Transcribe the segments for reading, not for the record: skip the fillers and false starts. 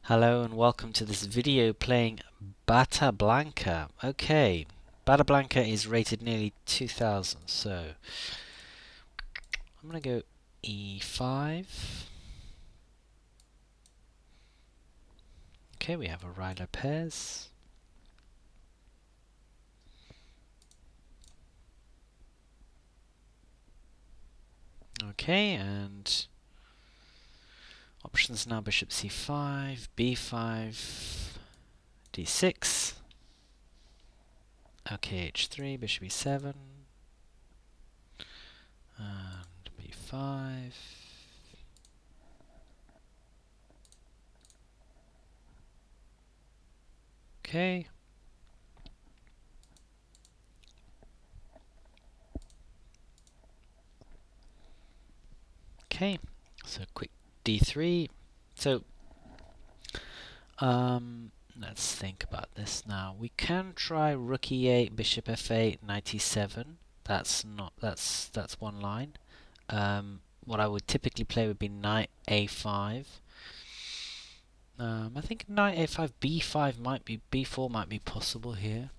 Hello and welcome to this video playing Batablanca. Okay, Batablanca is rated nearly 2000, so I'm going to go e5. Okay, we have a Ruy Lopez. Okay, and options now: bishop c5, b5, d6. Okay, h3, bishop e7, and b5. Okay. Okay, so quick d3. So let's think about this now. We can try rook e8, bishop f8, knight e7. That's one line. What I would typically play would be knight a5. I think knight a5, b5 might be, b4 might be possible here.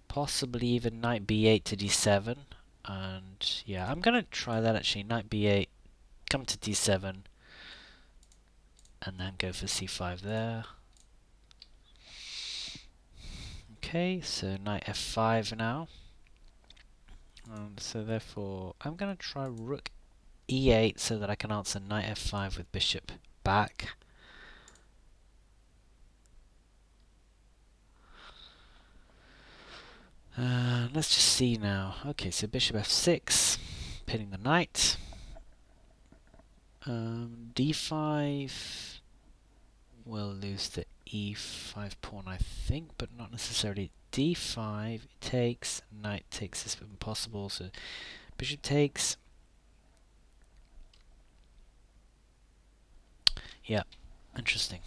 Possibly even knight b8 to d7. And yeah, I'm gonna try that actually. Knight b8, come to d7, and then go for c5 there. Okay, so knight f5 now. And so therefore, I'm going to try rook e8 so that I can answer knight f5 with bishop back. Let's just see now. Okay, so bishop f6, pinning the knight. d5 will lose the e5 pawn, I think, but not necessarily. d5 takes, knight takes is impossible, so bishop takes. Yeah, interesting.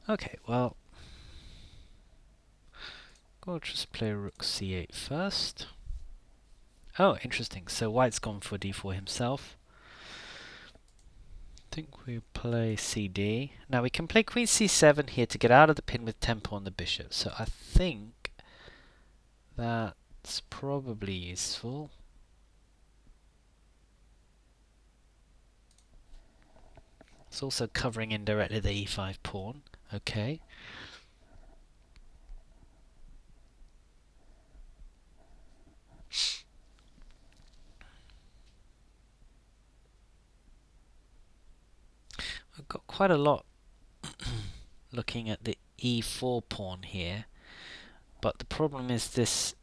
Okay, well, we'll just play rook c8 first. Oh, interesting. So white's gone for d4 himself. I think we play cd. Now we can play queen c7 here to get out of the pin with tempo on the bishop. So I think that's probably useful. It's also covering indirectly the e5 pawn. Okay. I've got quite a lot looking at the e4 pawn here, but the problem is this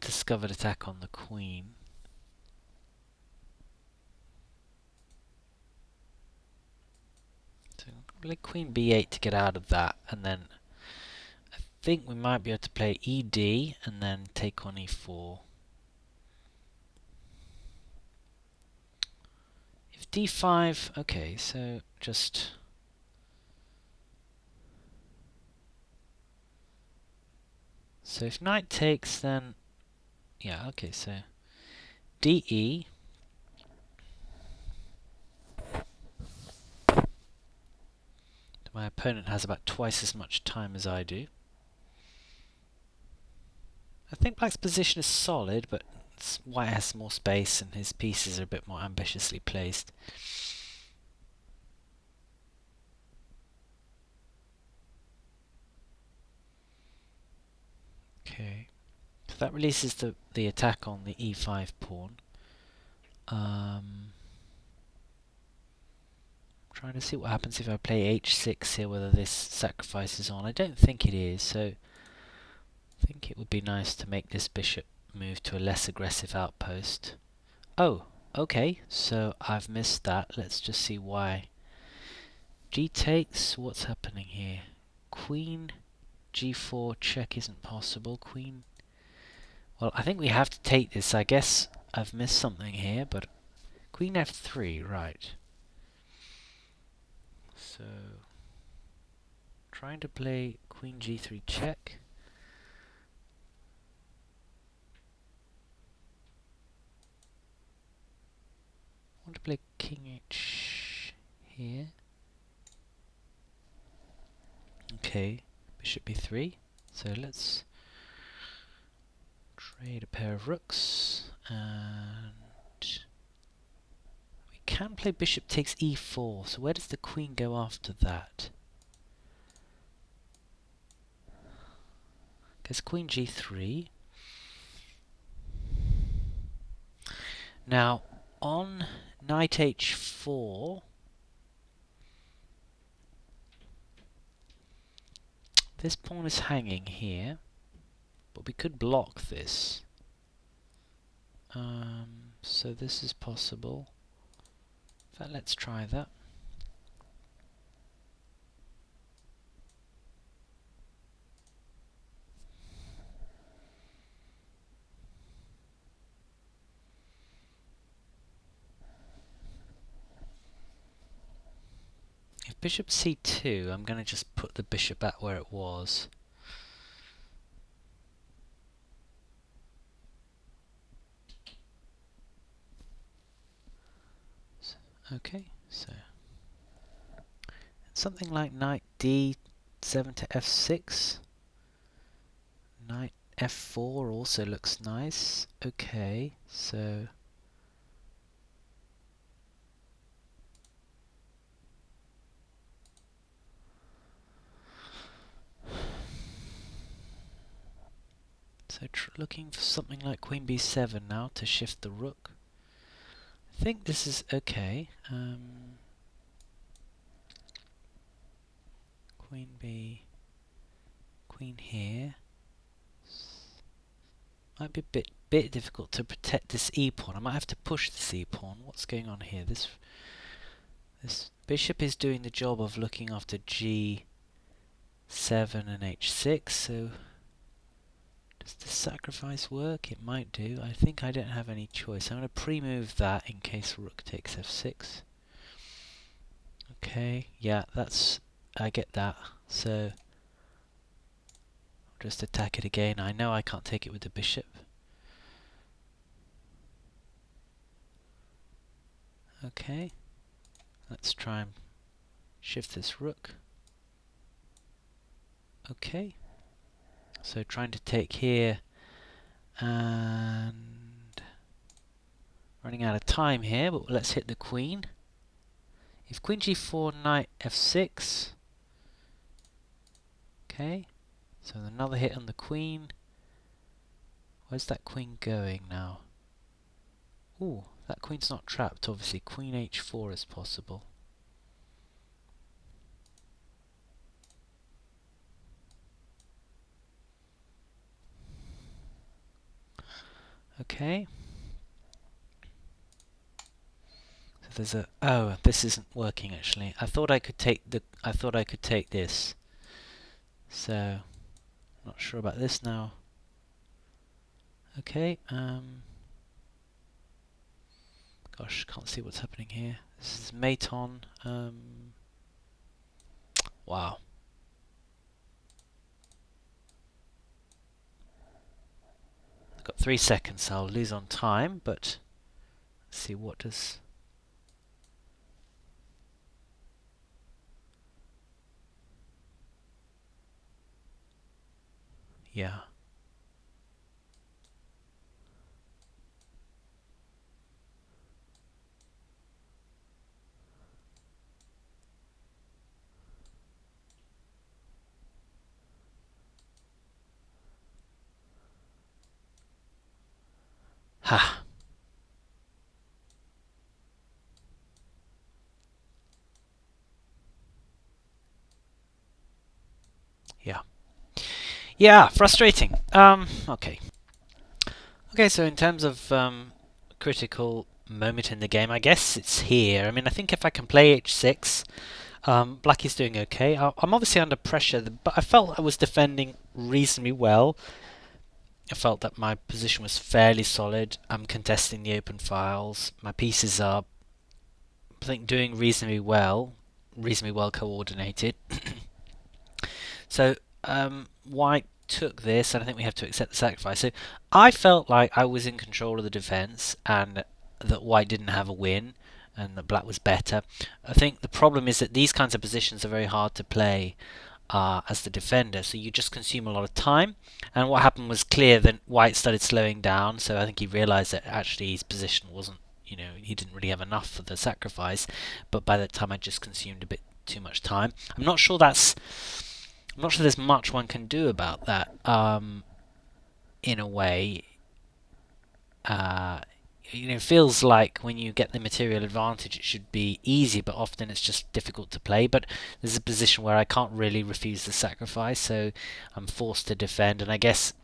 discovered attack on the queen. So play queen b8 to get out of that, and then I think we might be able to play ed and then take on e4. If d5, okay, so just so if knight takes, then yeah, okay, so de. My opponent has about twice as much time as I do. I think black's position is solid, but white has more space and his pieces are a bit more ambitiously placed. Okay, so that releases the attack on the e5 pawn. Trying to see what happens if I play h6 here, whether this sacrifices on. I don't think it is, so I think it would be nice to make this bishop move to a less aggressive outpost. Oh, okay, so I've missed that. Let's just see why. G takes, what's happening here? Queen, g4 check isn't possible. Queen, well, I think we have to take this. I guess I've missed something here, but queen f3, right. So, trying to play queen g3 check. I want to play king h here. Okay, bishop b3. So let's trade a pair of rooks, and we can play bishop takes e4. So where does the queen go after that? Guess queen g3. Now on knight h4, this pawn is hanging here, but we could block this. So this is possible. In fact, let's try that. If bishop c2, I'm going to just put the bishop back where it was. Okay, so something like knight d7 to f6. Knight f4 also looks nice. Okay, so looking for something like queen b7 now to shift the rook. I think this is okay. Queen b, queen here. Might be a bit difficult to protect this e pawn. I might have to push this e pawn. What's going on here? This bishop is doing the job of looking after g7 and h6. So does this sacrifice work? It might do. I think I don't have any choice. I'm going to pre-move that in case rook takes f6. Okay, yeah, I get that. So I'll just attack it again. I know I can't take it with the bishop. Okay, let's try and shift this rook. Okay, so trying to take here, and running out of time here, but let's hit the queen. If queen g4, knight f6. Okay, so another hit on the queen. Where's that queen going now? Ooh, that queen's not trapped, obviously. Queen h4 is possible. Okay. So there's a this isn't working actually. I thought I could take this. So not sure about this now. Okay, gosh, can't see what's happening here. This is mate on. Wow. I've got 3 seconds, so I'll lose on time, but let's see what does. Yeah. Ha! Yeah. Yeah, frustrating. Okay. Okay, so in terms of critical moment in the game, I guess it's here. I mean, I think if I can play h6, Black is doing okay. I'm obviously under pressure, but I felt I was defending reasonably well. I felt that my position was fairly solid. I'm contesting the open files. My pieces are, I think, doing reasonably well coordinated. So White took this, and I think we have to accept the sacrifice. So I felt like I was in control of the defense, and that White didn't have a win. and that black was better. I think the problem is that these kinds of positions are very hard to play as the defender, so you just consume a lot of time. And what happened was clear that white started slowing down, so I think he realized that actually his position wasn't, he didn't really have enough for the sacrifice, but by that time I just consumed a bit too much time. I'm not sure there's much one can do about that. In a way, it feels like when you get the material advantage it should be easy, but often it's just difficult to play. But there's a position where I can't really refuse the sacrifice, so I'm forced to defend, and I guess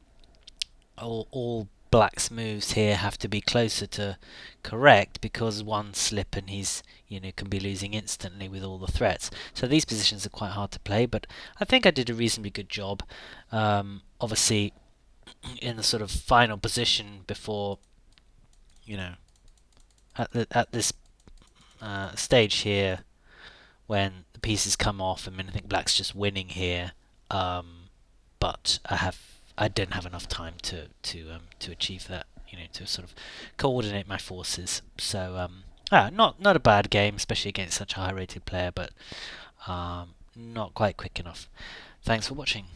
all black's moves here have to be closer to correct, because one slip and he's can be losing instantly with all the threats. So these positions are quite hard to play, but I think I did a reasonably good job. Obviously in the sort of final position before, at this stage here, when the pieces come off, I think black's just winning here, but I didn't have enough time to achieve that, to sort of coordinate my forces. So not a bad game, especially against such a high rated player, but not quite quick enough. Thanks for watching.